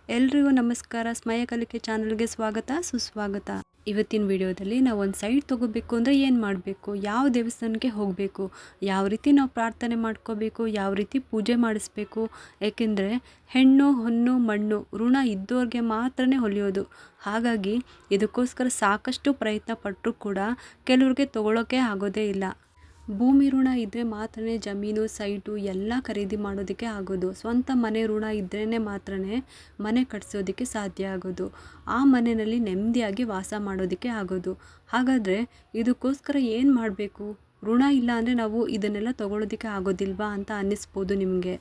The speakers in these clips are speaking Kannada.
ಎಲ್ರಿಗೂ ನಮಸ್ಕಾರ. ಸ್ಮಯ ಕಲಿಕೆ ಚಾನಲ್ಗೆ ಸ್ವಾಗತ ಸುಸ್ವಾಗತ. ಇವತ್ತಿನ ವಿಡಿಯೋದಲ್ಲಿ ನಾವು ಒಂದು ಸೈಟ್ ತೊಗೋಬೇಕು ಅಂದರೆ ಏನು ಮಾಡಬೇಕು, ಯಾವ ದೇವಸ್ಥಾನಕ್ಕೆ ಹೋಗಬೇಕು, ಯಾವ ರೀತಿ ನಾವು ಪ್ರಾರ್ಥನೆ ಮಾಡ್ಕೋಬೇಕು, ಯಾವ ರೀತಿ ಪೂಜೆ ಮಾಡಿಸ್ಬೇಕು. ಏಕೆಂದರೆ ಹೆಣ್ಣು ಹೊನ್ನು ಮಣ್ಣು ಋಣ ಇದ್ದವ್ರಿಗೆ ಮಾತ್ರನೇ ಹೊಲಿಯೋದು. ಹಾಗಾಗಿ ಇದಕ್ಕೋಸ್ಕರ ಸಾಕಷ್ಟು ಪ್ರಯತ್ನ ಪಟ್ಟರೂ ಕೂಡ ಕೆಲವ್ರಿಗೆ ತೊಗೊಳೋಕ್ಕೆ ಆಗೋದೇ ಇಲ್ಲ. ಭೂಮಿ ಋಣ ಇದ್ದರೆ ಮಾತ್ರ ಜಮೀನು ಸೈಟು ಎಲ್ಲ ಖರೀದಿ ಮಾಡೋದಕ್ಕೆ ಆಗೋದು. ಸ್ವಂತ ಮನೆ ಋಣ ಇದ್ರೇ ಮಾತ್ರ ಮನೆ ಕಟ್ಸೋದಕ್ಕೆ ಸಾಧ್ಯ ಆಗೋದು. ಆ ಮನೆಯಲ್ಲಿ ನೆಮ್ಮದಿಯಾಗಿ ವಾಸ ಮಾಡೋದಕ್ಕೆ ಆಗೋದು. ಹಾಗಾದರೆ ಇದಕ್ಕೋಸ್ಕರ ಏನು ಮಾಡಬೇಕು? ಋಣ ಇಲ್ಲ ಅಂದರೆ ನಾವು ಇದನ್ನೆಲ್ಲ ತೊಗೊಳೋದಕ್ಕೆ ಆಗೋದಿಲ್ವಾ ಅಂತ ಅನ್ನಿಸ್ಬೋದು ನಿಮಗೆ.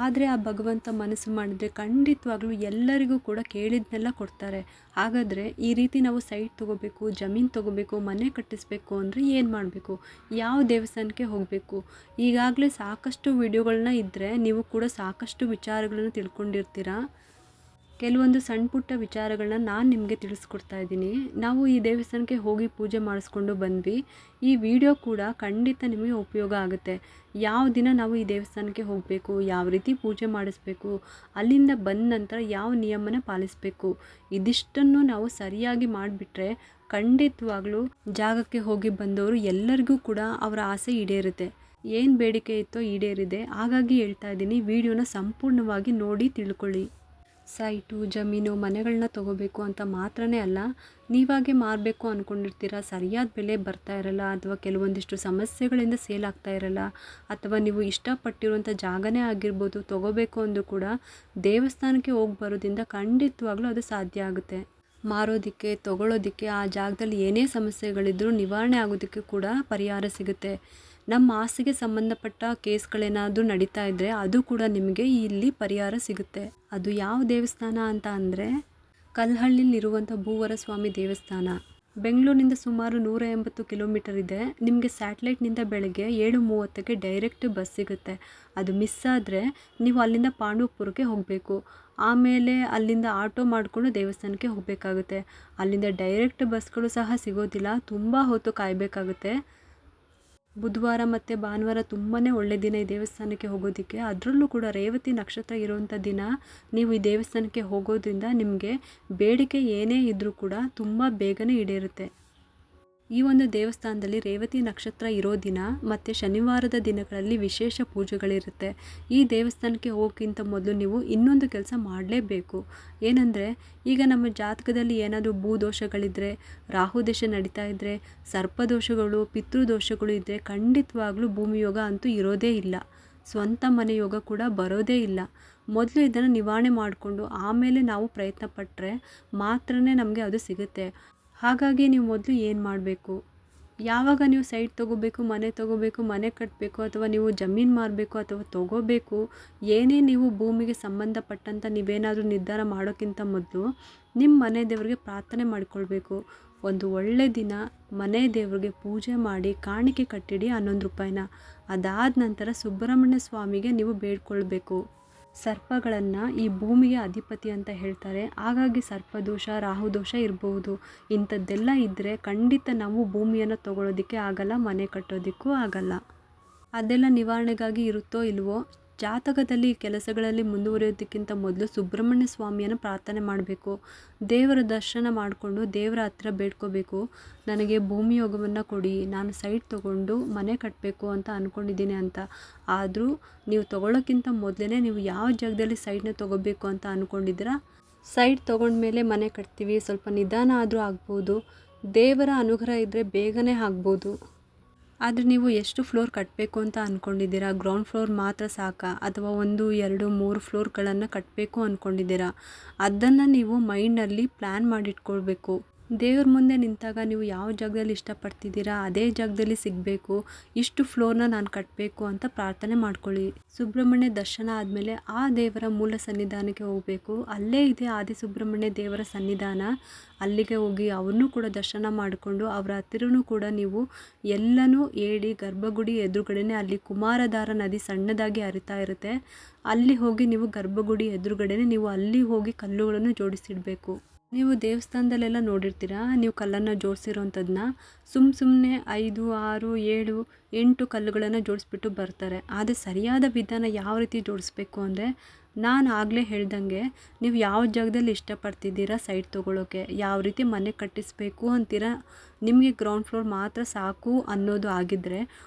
ಆದರೆ ಆ ಭಗವಂತ ಮನಸ್ಸು ಮಾಡಿದರೆ ಖಂಡಿತವಾಗ್ಲೂ ಎಲ್ಲರಿಗೂ ಕೂಡ ಕೇಳಿದ್ನೆಲ್ಲ ಕೊಡ್ತಾರೆ. ಹಾಗಾದರೆ ಈ ರೀತಿ ನಾವು ಸೈಟ್ ತೊಗೋಬೇಕು, ಜಮೀನು ತೊಗೋಬೇಕು, ಮನೆ ಕಟ್ಟಿಸ್ಬೇಕು ಅಂದರೆ ಏನು ಮಾಡಬೇಕು, ಯಾವ ದೇವಸ್ಥಾನಕ್ಕೆ ಹೋಗಬೇಕು? ಈಗಾಗಲೇ ಸಾಕಷ್ಟು ವಿಡಿಯೋಗಳನ್ನ ಇದ್ದರೆ ನೀವು ಕೂಡ ಸಾಕಷ್ಟು ವಿಚಾರಗಳನ್ನು ತಿಳ್ಕೊಂಡಿರ್ತೀರ. ಕೆಲವೊಂದು ಸಣ್ಣ ಪುಟ್ಟ ವಿಚಾರಗಳನ್ನ ನಾನು ನಿಮಗೆ ತಿಳಿಸ್ಕೊಡ್ತಾ ಇದ್ದೀನಿ. ನಾವು ಈ ದೇವಸ್ಥಾನಕ್ಕೆ ಹೋಗಿ ಪೂಜೆ ಮಾಡಿಸ್ಕೊಂಡು ಬಂದ್ವಿ. ಈ ವಿಡಿಯೋ ಕೂಡ ಖಂಡಿತ ನಿಮಗೆ ಉಪಯೋಗ ಆಗುತ್ತೆ. ಯಾವ ದಿನ ನಾವು ಈ ದೇವಸ್ಥಾನಕ್ಕೆ ಹೋಗಬೇಕು, ಯಾವ ರೀತಿ ಪೂಜೆ ಮಾಡಿಸ್ಬೇಕು, ಅಲ್ಲಿಂದ ಬಂದ ನಂತರ ಯಾವ ನಿಯಮನ ಪಾಲಿಸಬೇಕು, ಇದಿಷ್ಟನ್ನು ನಾವು ಸರಿಯಾಗಿ ಮಾಡಿಬಿಟ್ರೆ ಖಂಡಿತವಾಗ್ಲೂ ಜಾಗಕ್ಕೆ ಹೋಗಿ ಬಂದವರು ಎಲ್ಲರಿಗೂ ಕೂಡ ಅವರ ಆಸೆ ಈಡೇರುತ್ತೆ. ಏನು ಬೇಡಿಕೆ ಇತ್ತೋ ಈಡೇರಿದೆ. ಹಾಗಾಗಿ ಹೇಳ್ತಾ ಇದ್ದೀನಿ, ವಿಡಿಯೋನ ಸಂಪೂರ್ಣವಾಗಿ ನೋಡಿ ತಿಳ್ಕೊಳ್ಳಿ. ಸೈಟು ಜಮೀನು ಮನೆಗಳನ್ನ ತೊಗೋಬೇಕು ಅಂತ ಮಾತ್ರನೇ ಅಲ್ಲ, ನೀವಾಗೆ ಮಾರಬೇಕು ಅಂದ್ಕೊಂಡಿರ್ತೀರ, ಸರಿಯಾದ ಬೆಲೆ ಬರ್ತಾ ಇರಲ್ಲ, ಅಥವಾ ಕೆಲವೊಂದಿಷ್ಟು ಸಮಸ್ಯೆಗಳಿಂದ ಸೇಲ್ ಆಗ್ತಾ ಇರಲ್ಲ, ಅಥವಾ ನೀವು ಇಷ್ಟಪಟ್ಟಿರುವಂಥ ಜಾಗನೇ ಆಗಿರ್ಬೋದು ತೊಗೋಬೇಕು ಅಂದರೂ ಕೂಡ ದೇವಸ್ಥಾನಕ್ಕೆ ಹೋಗಿ ಬರೋದ್ರಿಂದ ಖಂಡಿತವಾಗ್ಲೂ ಅದು ಸಾಧ್ಯ ಆಗುತ್ತೆ. ಮಾರೋದಕ್ಕೆ ತೊಗೊಳೋದಕ್ಕೆ ಆ ಜಾಗದಲ್ಲಿ ಏನೇ ಸಮಸ್ಯೆಗಳಿದ್ರೂ ನಿವಾರಣೆ ಆಗೋದಕ್ಕೆ ಕೂಡ ಪರಿಹಾರ ಸಿಗುತ್ತೆ. ನಮ್ಮ ಆಸೆಗೆ ಸಂಬಂಧಪಟ್ಟ ಕೇಸ್ಗಳೇನಾದರೂ ನಡೀತಾ ಇದ್ದರೆ ಅದು ಕೂಡ ನಿಮಗೆ ಇಲ್ಲಿ ಪರಿಹಾರ ಸಿಗುತ್ತೆ. ಅದು ಯಾವ ದೇವಸ್ಥಾನ ಅಂತ ಅಂದರೆ ಕಲ್ಲಹಳ್ಳಿಲಿರುವಂಥ ಭೂವರ ಸ್ವಾಮಿ ದೇವಸ್ಥಾನ. ಬೆಂಗಳೂರಿನಿಂದ ಸುಮಾರು 180 ಕಿಲೋಮೀಟರ್ ಇದೆ. ನಿಮಗೆ ಸ್ಯಾಟಲೈಟ್ನಿಂದ ಬೆಳಗ್ಗೆ 7:30ಕ್ಕೆ ಡೈರೆಕ್ಟ್ ಬಸ್ ಸಿಗುತ್ತೆ. ಅದು ಮಿಸ್ ಆದರೆ ನೀವು ಅಲ್ಲಿಂದ ಪಾಂಡವಪುರಕ್ಕೆ ಹೋಗಬೇಕು. ಆಮೇಲೆ ಅಲ್ಲಿಂದ ಆಟೋ ಮಾಡಿಕೊಂಡು ದೇವಸ್ಥಾನಕ್ಕೆ ಹೋಗಬೇಕಾಗುತ್ತೆ. ಅಲ್ಲಿಂದ ಡೈರೆಕ್ಟ್ ಬಸ್ಗಳು ಸಹ ಸಿಗೋದಿಲ್ಲ, ತುಂಬ ಹೊತ್ತು ಕಾಯಬೇಕಾಗುತ್ತೆ. ಬುಧವಾರ ಮತ್ತು ಭಾನುವಾರ ತುಂಬಾ ಒಳ್ಳೆ ದಿನ ಈ ದೇವಸ್ಥಾನಕ್ಕೆ ಹೋಗೋದಕ್ಕೆ. ಅದರಲ್ಲೂ ಕೂಡ ರೇವತಿ ನಕ್ಷತ್ರ ಇರುವಂಥ ದಿನ ನೀವು ಈ ದೇವಸ್ಥಾನಕ್ಕೆ ಹೋಗೋದ್ರಿಂದ ನಿಮಗೆ ಬೇಡಿಕೆ ಏನೇ ಇದ್ದರೂ ಕೂಡ ತುಂಬ ಬೇಗನೆ ಈಡೇರುತ್ತೆ. ಈ ಒಂದು ದೇವಸ್ಥಾನದಲ್ಲಿ ರೇವತಿ ನಕ್ಷತ್ರ ಇರೋ ದಿನ ಮತ್ತು ಶನಿವಾರದ ದಿನಗಳಲ್ಲಿ ವಿಶೇಷ ಪೂಜೆಗಳಿರುತ್ತೆ. ಈ ದೇವಸ್ಥಾನಕ್ಕೆ ಹೋಗೋಕ್ಕಿಂತ ಮೊದಲು ನೀವು ಇನ್ನೊಂದು ಕೆಲಸ ಮಾಡಲೇಬೇಕು. ಏನಂದರೆ, ಈಗ ನಮ್ಮ ಜಾತಕದಲ್ಲಿ ಏನಾದರೂ ಭೂದೋಷಗಳಿದ್ದರೆ, ರಾಹುದೇಶ ನಡೀತಾ ಇದ್ದರೆ, ಸರ್ಪದೋಷಗಳು ಪಿತೃದೋಷಗಳು ಇದ್ದರೆ ಖಂಡಿತವಾಗ್ಲೂ ಭೂಮಿ ಯೋಗ ಅಂತೂ ಇರೋದೇ ಇಲ್ಲ. ಸ್ವಂತ ಮನೆ ಯೋಗ ಕೂಡ ಬರೋದೇ ಇಲ್ಲ. ಮೊದಲು ಇದನ್ನು ನಿವಾರಣೆ ಮಾಡಿಕೊಂಡು ಆಮೇಲೆ ನಾವು ಪ್ರಯತ್ನ ಪಟ್ಟರೆ ಮಾತ್ರ ನಮಗೆ ಅದು ಸಿಗುತ್ತೆ. ಹಾಗಾಗಿ ನೀವು ಮೊದಲು ಏನು ಮಾಡಬೇಕು, ಯಾವಾಗ ನೀವು ಸೈಟ್ ತೊಗೋಬೇಕು, ಮನೆ ಕಟ್ಟಬೇಕು, ಅಥವಾ ನೀವು ಜಮೀನು ಮಾರಬೇಕು ಅಥವಾ ತೊಗೋಬೇಕು, ಏನೇ ನೀವು ಭೂಮಿಗೆ ಸಂಬಂಧಪಟ್ಟಂಥ ನೀವೇನಾದರೂ ನಿರ್ಧಾರ ಮಾಡೋಕ್ಕಿಂತ ಮೊದಲು ನಿಮ್ಮ ಮನೆ ದೇವರಿಗೆ ಪ್ರಾರ್ಥನೆ ಮಾಡಿಕೊಳ್ಬೇಕು. ಒಂದು ಒಳ್ಳೆ ದಿನ ಮನೆ ದೇವರಿಗೆ ಪೂಜೆ ಮಾಡಿ ಕಾಣಿಕೆ ಕಟ್ಟಿಡಿ 11 ರೂಪಾಯಿನ. ಅದಾದ ನಂತರ ಸುಬ್ರಹ್ಮಣ್ಯ ಸ್ವಾಮಿಗೆ ನೀವು ಬೇಡ್ಕೊಳ್ಬೇಕು. ಸರ್ಪಗಳನ್ನು ಈ ಭೂಮಿಗೆ ಅಧಿಪತಿ ಅಂತ ಹೇಳ್ತಾರೆ. ಹಾಗಾಗಿ ಸರ್ಪದೋಷ ರಾಹುದೋಷ ಇರಬಹುದು. ಇಂಥದ್ದೆಲ್ಲ ಇದ್ದರೆ ಖಂಡಿತ ನಾವು ಭೂಮಿಯನ್ನು ತೊಗೊಳೋದಕ್ಕೆ ಆಗಲ್ಲ, ಮನೆ ಕಟ್ಟೋದಕ್ಕೂ ಆಗಲ್ಲ. ಅದೆಲ್ಲ ನಿವಾರಣೆಗಾಗಿ ಇರುತ್ತೋ ಇಲ್ವೋ, ಜಾತಕದಲ್ಲಿ ಕೆಲಸಗಳಲ್ಲಿ ಮುಂದುವರಿಯೋದಕ್ಕಿಂತ ಮೊದಲು ಸುಬ್ರಹ್ಮಣ್ಯ ಸ್ವಾಮಿಯನ್ನು ಪ್ರಾರ್ಥನೆ ಮಾಡಬೇಕು. ದೇವರ ದರ್ಶನ ಮಾಡಿಕೊಂಡು ದೇವರ ಹತ್ರ ಬೇಡ್ಕೋಬೇಕು. ನನಗೆ ಭೂಮಿ ಯೋಗವನ್ನು ಕೊಡಿ, ನಾನು ಸೈಟ್ ತೊಗೊಂಡು ಮನೆ ಕಟ್ಟಬೇಕು ಅಂತ ಅಂದ್ಕೊಂಡಿದ್ದೀನಿ ಅಂತ. ಆದರೂ ನೀವು ತೊಗೊಳ್ಳೋಕ್ಕಿಂತ ಮೊದಲೇ ನೀವು ಯಾವ ಜಾಗದಲ್ಲಿ ಸೈಟ್ನ ತೊಗೋಬೇಕು ಅಂತ ಅಂದ್ಕೊಂಡಿದ್ದೀರಾ, ಸೈಟ್ ತೊಗೊಂಡ್ಮೇಲೆ ಮನೆ ಕಟ್ತೀವಿ, ಸ್ವಲ್ಪ ನಿಧಾನ ಆದರೂ ಆಗ್ಬೋದು. ದೇವರ ಅನುಗ್ರಹ ಇದ್ದರೆ ಬೇಗನೆ ಆಗ್ಬೋದು. ಆದರೆ ನೀವು ಎಷ್ಟು ಫ್ಲೋರ್ ಕಟ್ಟಬೇಕು ಅಂತ ಅಂದ್ಕೊಂಡಿದ್ದೀರಾ? ಗ್ರೌಂಡ್ ಫ್ಲೋರ್ ಮಾತ್ರ ಸಾಕಾ, ಅಥವಾ 1, 2, 3 ಫ್ಲೋರ್ಗಳನ್ನು ಕಟ್ಟಬೇಕು ಅಂದ್ಕೊಂಡಿದ್ದೀರಾ? ಅದನ್ನು ನೀವು ಮೈಂಡಲ್ಲಿ ಪ್ಲ್ಯಾನ್ ಮಾಡಿಟ್ಕೊಳ್ಬೇಕು. ದೇವ್ರ ಮುಂದೆ ನಿಂತಾಗ ನೀವು ಯಾವ ಜಾಗದಲ್ಲಿ ಇಷ್ಟಪಡ್ತಿದ್ದೀರಾ ಅದೇ ಜಾಗದಲ್ಲಿ ಸಿಗಬೇಕು, ಇಷ್ಟು ಫ್ಲೋರ್ನ ನಾನು ಕಟ್ಟಬೇಕು ಅಂತ ಪ್ರಾರ್ಥನೆ ಮಾಡ್ಕೊಳ್ಳಿ. ಸುಬ್ರಹ್ಮಣ್ಯ ದರ್ಶನ ಆದಮೇಲೆ ಆ ದೇವರ ಮೂಲ ಸನ್ನಿಧಾನಕ್ಕೆ ಹೋಗಬೇಕು. ಅಲ್ಲೇ ಇದೆ ಆದಿ ಸುಬ್ರಹ್ಮಣ್ಯ ದೇವರ ಸನ್ನಿಧಾನ. ಅಲ್ಲಿಗೆ ಹೋಗಿ ಅವ್ರನ್ನೂ ಕೂಡ ದರ್ಶನ ಮಾಡಿಕೊಂಡು ಅವರ ಹತ್ತಿರನೂ ಕೂಡ ನೀವು ಎಲ್ಲನೂ ಹೇಳಿ, ಗರ್ಭಗುಡಿ ಎದುರುಗಡೆನೇ ಅಲ್ಲಿ ಕುಮಾರಧಾರ ನದಿ ಸಣ್ಣದಾಗಿ ಹರಿತಾ ಇರುತ್ತೆ. ಅಲ್ಲಿ ಹೋಗಿ ನೀವು ಗರ್ಭಗುಡಿ ಎದುರುಗಡೆನೇ ನೀವು ಅಲ್ಲಿ ಹೋಗಿ ಕಲ್ಲುಗಳನ್ನು ಜೋಡಿಸಿಡಬೇಕು. ನೀವು ದೇವಸ್ಥಾನದಲ್ಲೆಲ್ಲ ನೋಡಿರ್ತೀರ, ನೀವು ಕಲ್ಲನ್ನು ಜೋಡಿಸಿರೋಂಥದ್ದನ್ನ ಸುಮ್ಮನೆ 5, 6, 7, 8 ಕಲ್ಲುಗಳನ್ನು ಜೋಡಿಸ್ಬಿಟ್ಟು ಬರ್ತಾರೆ. ಆದರೆ ಸರಿಯಾದ ವಿಧಾನ ಯಾವ ರೀತಿ ಜೋಡಿಸ್ಬೇಕು ಅಂದರೆ, ನಾನು ಆಗಲೇ ಹೇಳ್ದಂಗೆ ನೀವು ಯಾವ ಜಾಗದಲ್ಲಿ ಇಷ್ಟಪಡ್ತಿದ್ದೀರಾ ಸೈಟ್ ತೊಗೊಳ್ಳೋಕ್ಕೆ, ಯಾವ ರೀತಿ ಮನೆ ಕಟ್ಟಿಸಬೇಕು ಅಂತೀರಾ, ನಿಮಗೆ ಗ್ರೌಂಡ್ ಫ್ಲೋರ್ ಮಾತ್ರ ಸಾಕು ಅನ್ನೋದು ಆಗಿದ್ದರೆ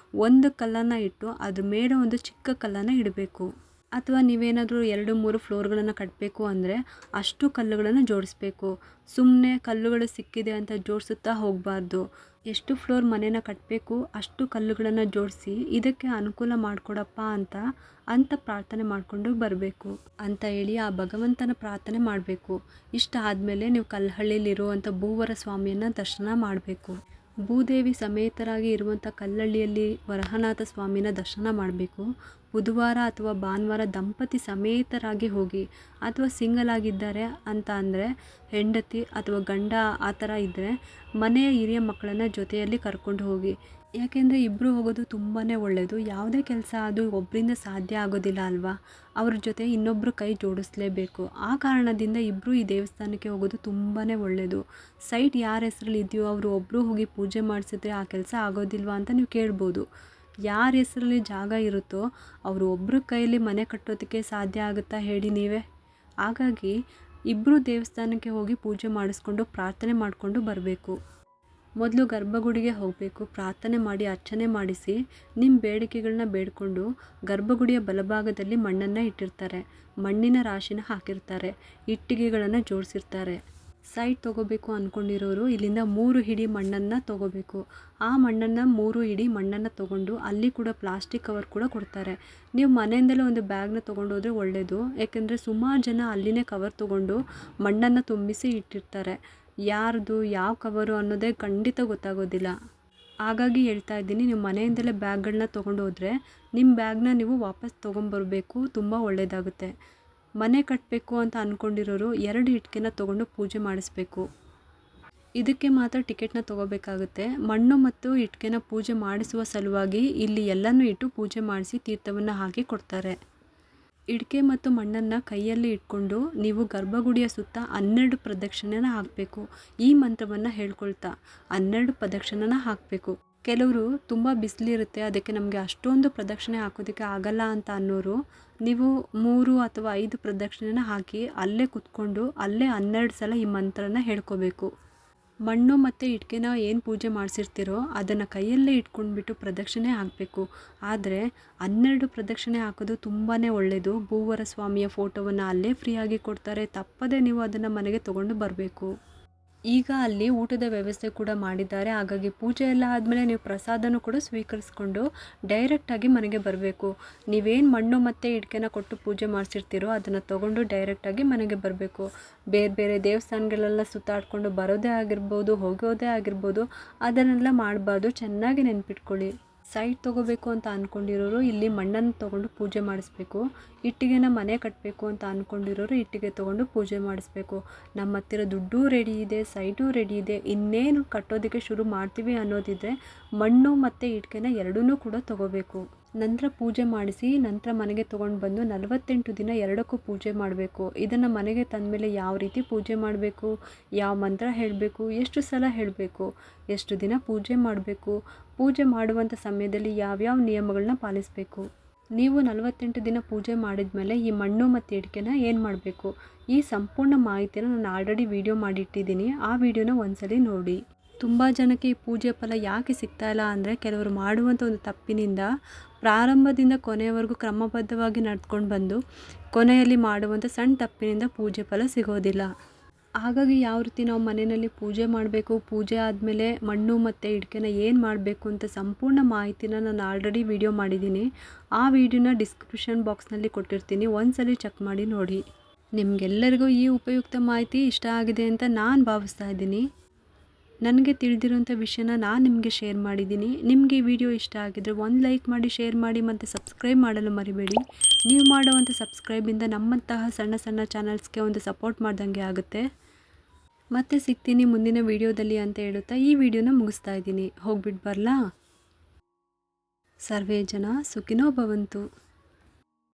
ಒಂದು ಕಲ್ಲನ್ನು ಇಟ್ಟು ಅದ್ರ ಮೇಲೆ ಒಂದು ಚಿಕ್ಕ ಕಲ್ಲನ್ನು ಇಡಬೇಕು. ಅಥವಾ ನೀವೇನಾದರೂ 2-3 ಫ್ಲೋರ್ಗಳನ್ನು ಕಟ್ಟಬೇಕು ಅಂದರೆ ಅಷ್ಟು ಕಲ್ಲುಗಳನ್ನು ಜೋಡಿಸ್ಬೇಕು. ಸುಮ್ಮನೆ ಕಲ್ಲುಗಳು ಸಿಕ್ಕಿದೆ ಅಂತ ಜೋಡಿಸುತ್ತಾ ಹೋಗಬಾರ್ದು. ಎಷ್ಟು ಫ್ಲೋರ್ ಮನೇನ ಕಟ್ಟಬೇಕು ಅಷ್ಟು ಕಲ್ಲುಗಳನ್ನು ಜೋಡಿಸಿ ಇದಕ್ಕೆ ಅನುಕೂಲ ಮಾಡಿಕೊಡಪ್ಪ ಅಂತ ಪ್ರಾರ್ಥನೆ ಮಾಡಿಕೊಂಡು ಬರಬೇಕು ಅಂತ ಹೇಳಿ ಆ ಭಗವಂತನ ಪ್ರಾರ್ಥನೆ ಮಾಡಬೇಕು. ಇಷ್ಟ ಆದಮೇಲೆ ನೀವು ಕಲ್ಲಹಳ್ಳಿಲಿರುವಂಥ ಭೂವರ ಸ್ವಾಮಿಯನ್ನು ದರ್ಶನ ಮಾಡಬೇಕು. ಭೂದೇವಿ ಸಮೇತರಾಗಿ ಇರುವಂಥ ಕಲ್ಲಹಳ್ಳಿಯಲ್ಲಿ ವರಹನಾಥ ಸ್ವಾಮಿನ ದರ್ಶನ ಮಾಡಬೇಕು. ಬುಧವಾರ ಅಥವಾ ಭಾನುವಾರ ದಂಪತಿ ಸಮೇತರಾಗಿ ಹೋಗಿ, ಅಥವಾ ಸಿಂಗಲ್ ಆಗಿದ್ದಾರೆ ಅಂತ ಅಂದರೆ ಹೆಂಡತಿ ಅಥವಾ ಗಂಡ ಆ ಥರ ಇದ್ದರೆ ಮನೆಯ ಹಿರಿಯ ಮಕ್ಕಳನ್ನು ಜೊತೆಯಲ್ಲಿ ಕರ್ಕೊಂಡು ಹೋಗಿ. ಯಾಕೆಂದರೆ ಇಬ್ಬರು ಹೋಗೋದು ತುಂಬಾ ಒಳ್ಳೆಯದು. ಯಾವುದೇ ಕೆಲಸ ಅದು ಒಬ್ಬರಿಂದ ಸಾಧ್ಯ ಆಗೋದಿಲ್ಲ ಅಲ್ವಾ, ಅವ್ರ ಜೊತೆ ಇನ್ನೊಬ್ಬರು ಕೈ ಜೋಡಿಸ್ಲೇಬೇಕು. ಆ ಕಾರಣದಿಂದ ಇಬ್ಬರು ಈ ದೇವಸ್ಥಾನಕ್ಕೆ ಹೋಗೋದು ತುಂಬಾ ಒಳ್ಳೆಯದು. ಸೈಟ್ ಯಾರ ಹೆಸರಲ್ಲಿ ಇದೆಯೋ ಅವರು ಒಬ್ಬರು ಹೋಗಿ ಪೂಜೆ ಮಾಡಿಸಿದ್ರೆ ಆ ಕೆಲಸ ಆಗೋದಿಲ್ವಾ ಅಂತ ನೀವು ಕೇಳ್ಬೋದು. ಯಾರ ಹೆಸರಲ್ಲಿ ಜಾಗ ಇರುತ್ತೋ ಅವರು ಒಬ್ಬರ ಕೈಯಲ್ಲಿ ಮನೆ ಕಟ್ಟೋದಕ್ಕೆ ಸಾಧ್ಯ ಆಗುತ್ತಾ ಹೇಳಿ ನೀವೇ. ಹಾಗಾಗಿ ಇಬ್ಬರು ದೇವಸ್ಥಾನಕ್ಕೆ ಹೋಗಿ ಪೂಜೆ ಮಾಡಿಸ್ಕೊಂಡು ಪ್ರಾರ್ಥನೆ ಮಾಡಿಕೊಂಡು ಬರಬೇಕು. ಮೊದಲು ಗರ್ಭಗುಡಿಗೆ ಹೋಗಬೇಕು. ಪ್ರಾರ್ಥನೆ ಮಾಡಿ ಅರ್ಚನೆ ಮಾಡಿಸಿ ನಿಮ್ಮ ಬೇಡಿಕೆಗಳನ್ನ ಬೇಡಿಕೊಂಡು ಗರ್ಭಗುಡಿಯ ಬಲಭಾಗದಲ್ಲಿ ಮಣ್ಣನ್ನು ಇಟ್ಟಿರ್ತಾರೆ, ಮಣ್ಣಿನ ರಾಶಿನ ಹಾಕಿರ್ತಾರೆ, ಇಟ್ಟಿಗೆಗಳನ್ನು ಜೋಡಿಸಿರ್ತಾರೆ. ಸೈಟ್ ತೊಗೋಬೇಕು ಅಂದ್ಕೊಂಡಿರೋರು ಇಲ್ಲಿಂದ 3 ಹಿಡಿ ಮಣ್ಣನ್ನು ತೊಗೋಬೇಕು. ಆ ಮಣ್ಣನ್ನು 3 ಹಿಡಿ ಮಣ್ಣನ್ನು ತೊಗೊಂಡು ಅಲ್ಲಿ ಕೂಡ ಪ್ಲಾಸ್ಟಿಕ್ ಕವರ್ ಕೂಡ ಕೊಡ್ತಾರೆ. ನೀವು ಮನೆಯಿಂದಲೇ ಒಂದು ಬ್ಯಾಗ್ನ ತೊಗೊಂಡೋದ್ರೆ ಒಳ್ಳೆಯದು. ಯಾಕೆಂದರೆ ಸುಮಾರು ಜನ ಅಲ್ಲಿನೇ ಕವರ್ ತೊಗೊಂಡು ಮಣ್ಣನ್ನು ತುಂಬಿಸಿ ಇಟ್ಟಿರ್ತಾರೆ. ಯಾರ್ದು ಯಾವ ಕವರು ಅನ್ನೋದೇ ಖಂಡಿತ ಗೊತ್ತಾಗೋದಿಲ್ಲ. ಹಾಗಾಗಿ ಹೇಳ್ತಾ ಇದ್ದೀನಿ, ನೀವು ಮನೆಯಿಂದಲೇ ಬ್ಯಾಗ್ಗಳನ್ನ ತೊಗೊಂಡು ಹೋದರೆ ನಿಮ್ಮ ಬ್ಯಾಗ್ನ ನೀವು ವಾಪಸ್ ತೊಗೊಂಬರ್ಬೇಕು, ತುಂಬ ಒಳ್ಳೆಯದಾಗುತ್ತೆ. ಮನೆ ಕಟ್ಟಬೇಕು ಅಂತ ಅಂದ್ಕೊಂಡಿರೋರು 2 ಇಟ್ಟಿಗೆನ ತೊಗೊಂಡು ಪೂಜೆ ಮಾಡಿಸ್ಬೇಕು. ಇದಕ್ಕೆ ಮಾತ್ರ ಟಿಕೆಟ್ನ ತೊಗೋಬೇಕಾಗುತ್ತೆ. ಮಣ್ಣು ಮತ್ತು ಇಟ್ಟಿಗೆನ ಪೂಜೆ ಮಾಡಿಸುವ ಸಲುವಾಗಿ ಇಲ್ಲಿ ಎಲ್ಲನೂ ಇಟ್ಟು ಪೂಜೆ ಮಾಡಿಸಿ ತೀರ್ಥವನ್ನು ಹಾಕಿ ಕೊಡ್ತಾರೆ. ಇಟ್ಟಿಗೆ ಮತ್ತು ಮಣ್ಣನ್ನು ಕೈಯಲ್ಲಿ ಇಟ್ಕೊಂಡು ನೀವು ಗರ್ಭಗುಡಿಯ ಸುತ್ತ 12 ಪ್ರದಕ್ಷಿಣೆನ ಹಾಕಬೇಕು. ಈ ಮಂತ್ರವನ್ನು ಹೇಳ್ಕೊಳ್ತಾ 12 ಪ್ರದಕ್ಷಿಣೆನ ಹಾಕಬೇಕು. ಕೆಲವರು ತುಂಬ ಬಿಸಿಲಿರುತ್ತೆ, ಅದಕ್ಕೆ ನಮಗೆ ಅಷ್ಟೊಂದು ಪ್ರದಕ್ಷಿಣೆ ಹಾಕೋದಕ್ಕೆ ಆಗಲ್ಲ ಅಂತ ಅನ್ನೋರು ನೀವು 3 ಅಥವಾ 5 ಪ್ರದಕ್ಷಿಣೆನ ಹಾಕಿ ಅಲ್ಲೇ ಕೂತ್ಕೊಂಡು ಅಲ್ಲೇ 12 ಸಲ ಈ ಮಂತ್ರನ ಹೇಳ್ಕೋಬೇಕು. ಮಣ್ಣು ಮತ್ತು ಇಟ್ಟಿಗೆನ ಏನು ಪೂಜೆ ಮಾಡಿಸಿರ್ತೀರೋ ಅದನ್ನು ಕೈಯಲ್ಲೇ ಇಟ್ಕೊಂಡ್ಬಿಟ್ಟು ಪ್ರದಕ್ಷಿಣೆ ಹಾಕಬೇಕು. ಆದರೆ 12 ಪ್ರದಕ್ಷಿಣೆ ಹಾಕೋದು ತುಂಬಾ ಒಳ್ಳೆಯದು. ಭೂವರ ಸ್ವಾಮಿಯ ಫೋಟೋವನ್ನು ಅಲ್ಲೇ ಫ್ರೀಯಾಗಿ ಕೊಡ್ತಾರೆ. ತಪ್ಪದೇ ನೀವು ಅದನ್ನು ಮನೆಗೆ ತೊಗೊಂಡು ಬರಬೇಕು. ಈಗ ಅಲ್ಲಿ ಊಟದ ವ್ಯವಸ್ಥೆ ಕೂಡ ಮಾಡಿದ್ದಾರೆ. ಹಾಗಾಗಿ ಪೂಜೆ ಎಲ್ಲ ಆದಮೇಲೆ ನೀವು ಪ್ರಸಾದನೂ ಕೂಡ ಸ್ವೀಕರಿಸ್ಕೊಂಡು ಡೈರೆಕ್ಟಾಗಿ ಮನೆಗೆ ಬರಬೇಕು. ನೀವೇನು ಮಣ್ಣು ಮತ್ತು ಇಟ್ಟಿಗೆನ ಕೊಟ್ಟು ಪೂಜೆ ಮಾಡಿಸಿರ್ತೀರೋ ಅದನ್ನು ತೊಗೊಂಡು ಡೈರೆಕ್ಟಾಗಿ ಮನೆಗೆ ಬರಬೇಕು. ಬೇರೆ ಬೇರೆ ದೇವಸ್ಥಾನಗಳೆಲ್ಲ ಸುತ್ತಾಡ್ಕೊಂಡು ಬರೋದೇ ಆಗಿರ್ಬೋದು, ಹೋಗೋದೇ ಆಗಿರ್ಬೋದು, ಅದನ್ನೆಲ್ಲ ಮಾಡಬಾರ್ದು. ಚೆನ್ನಾಗಿ ನೆನ್ಪಿಟ್ಕೊಳ್ಳಿ. ಸೈಟ್ ತೊಗೋಬೇಕು ಅಂತ ಅಂದ್ಕೊಂಡಿರೋರು ಇಲ್ಲಿ ಮಣ್ಣನ್ನು ತೊಗೊಂಡು ಪೂಜೆ ಮಾಡಿಸ್ಬೇಕು. ಇಟ್ಟಿಗೆನ ಮನೆ ಕಟ್ಟಬೇಕು ಅಂತ ಅಂದ್ಕೊಂಡಿರೋರು ಇಟ್ಟಿಗೆ ತೊಗೊಂಡು ಪೂಜೆ ಮಾಡಿಸ್ಬೇಕು. ನಮ್ಮ ಹತ್ತಿರ ದುಡ್ಡು ರೆಡಿ ಇದೆ, ಸೈಟು ರೆಡಿ ಇದೆ, ಇನ್ನೇನು ಕಟ್ಟೋದಕ್ಕೆ ಶುರು ಮಾಡ್ತೀವಿ ಅನ್ನೋದಿದ್ರೆ ಮಣ್ಣು ಮತ್ತು ಇಟ್ಟಿಗೆನ ಎರಡನ್ನೂ ಕೂಡ ತೊಗೋಬೇಕು. ನಂತರ ಪೂಜೆ ಮಾಡಿಸಿ ನಂತರ ಮನೆಗೆ ತೊಗೊಂಡು ಬಂದು 48 ದಿನ ಎರಡಕ್ಕೂ ಪೂಜೆ ಮಾಡಬೇಕು. ಇದನ್ನು ಮನೆಗೆ ತಂದಮೇಲೆ ಯಾವ ರೀತಿ ಪೂಜೆ ಮಾಡಬೇಕು, ಯಾವ ಮಂತ್ರ ಹೇಳಬೇಕು, ಎಷ್ಟು ಸಲ ಹೇಳಬೇಕು, ಎಷ್ಟು ದಿನ ಪೂಜೆ ಮಾಡಬೇಕು, ಪೂಜೆ ಮಾಡುವಂಥ ಸಮಯದಲ್ಲಿ ಯಾವ್ಯಾವ ನಿಯಮಗಳನ್ನ ಪಾಲಿಸಬೇಕು. ನೀವು 48 ದಿನ ಪೂಜೆ ಮಾಡಿದ ಮೇಲೆ ಈ ಮಣ್ಣು ಮತ್ತು ಇಟ್ಟಿಗೆನ ಏನು ಮಾಡಬೇಕು, ಈ ಸಂಪೂರ್ಣ ಮಾಹಿತಿನ ನಾನು ಆಲ್ರೆಡಿ ವಿಡಿಯೋ ಮಾಡಿಟ್ಟಿದ್ದೀನಿ. ಆ ವಿಡಿಯೋನ ಒಂದ್ಸಲಿ ನೋಡಿ. ತುಂಬ ಜನಕ್ಕೆ ಈ ಪೂಜೆ ಫಲ ಯಾಕೆ ಸಿಗ್ತಾ ಇಲ್ಲ ಅಂದರೆ ಕೆಲವರು ಮಾಡುವಂಥ ಒಂದು ತಪ್ಪಿನಿಂದ ಪ್ರಾರಂಭದಿಂದ ಕೊನೆಯವರೆಗೂ ಕ್ರಮಬದ್ಧವಾಗಿ ನಡ್ಕೊಂಡು ಬಂದು ಕೊನೆಯಲ್ಲಿ ಮಾಡುವಂಥ ಸಣ್ಣ ತಪ್ಪಿನಿಂದ ಪೂಜೆ ಫಲ ಸಿಗೋದಿಲ್ಲ. ಹಾಗಾಗಿ ಯಾವ ರೀತಿ ನಾವು ಮನೆಯಲ್ಲಿ ಪೂಜೆ ಮಾಡಬೇಕು, ಪೂಜೆ ಆದಮೇಲೆ ಮಣ್ಣು ಮತ್ತು ಇಟ್ಟಿಗೆನ ಏನು ಮಾಡಬೇಕು ಅಂತ ಸಂಪೂರ್ಣ ಮಾಹಿತಿನ ನಾನು ಆಲ್ರೆಡಿ ವಿಡಿಯೋ ಮಾಡಿದ್ದೀನಿ. ಆ ವಿಡಿಯೋನ ಡಿಸ್ಕ್ರಿಪ್ಷನ್ ಬಾಕ್ಸ್ನಲ್ಲಿ ಕೊಟ್ಟಿರ್ತೀನಿ, ಒಂದ್ಸಲಿ ಚೆಕ್ ಮಾಡಿ ನೋಡಿ. ನಿಮಗೆಲ್ಲರಿಗೂ ಈ ಉಪಯುಕ್ತ ಮಾಹಿತಿ ಇಷ್ಟ ಆಗಿದೆ ಅಂತ ನಾನು ಭಾವಿಸ್ತಾ ಇದ್ದೀನಿ. ನನಗೆ ತಿಳಿದಿರೋಂಥ ವಿಷಯನ ನಾನು ನಿಮಗೆ ಶೇರ್ ಮಾಡಿದ್ದೀನಿ. ನಿಮಗೆ ಈ ವಿಡಿಯೋ ಇಷ್ಟ ಆಗಿದ್ದರೆ ಒಂದು ಲೈಕ್ ಮಾಡಿ, ಶೇರ್ ಮಾಡಿ ಮತ್ತು ಸಬ್ಸ್ಕ್ರೈಬ್ ಮಾಡಲು ಮರಿಬೇಡಿ. ನೀವು ಮಾಡುವಂಥ ಸಬ್ಸ್ಕ್ರೈಬಿಂದ ನಮ್ಮಂತಹ ಸಣ್ಣ ಸಣ್ಣ ಚಾನಲ್ಸ್ಗೆ ಒಂದು ಸಪೋರ್ಟ್ ಮಾಡ್ದಂಗೆ ಆಗುತ್ತೆ. ಮತ್ತೆ ಸಿಗ್ತೀನಿ ಮುಂದಿನ ವಿಡಿಯೋದಲ್ಲಿ ಅಂತ ಹೇಳುತ್ತಾ ಈ ವಿಡಿಯೋನ ಮುಗಿಸ್ತಾ ಇದ್ದೀನಿ. ಹೋಗ್ಬಿಟ್ಟು ಬರಲಾ? ಸರ್ವೇ ಜನ ಸುಖಿನೋ ಭವಂತು.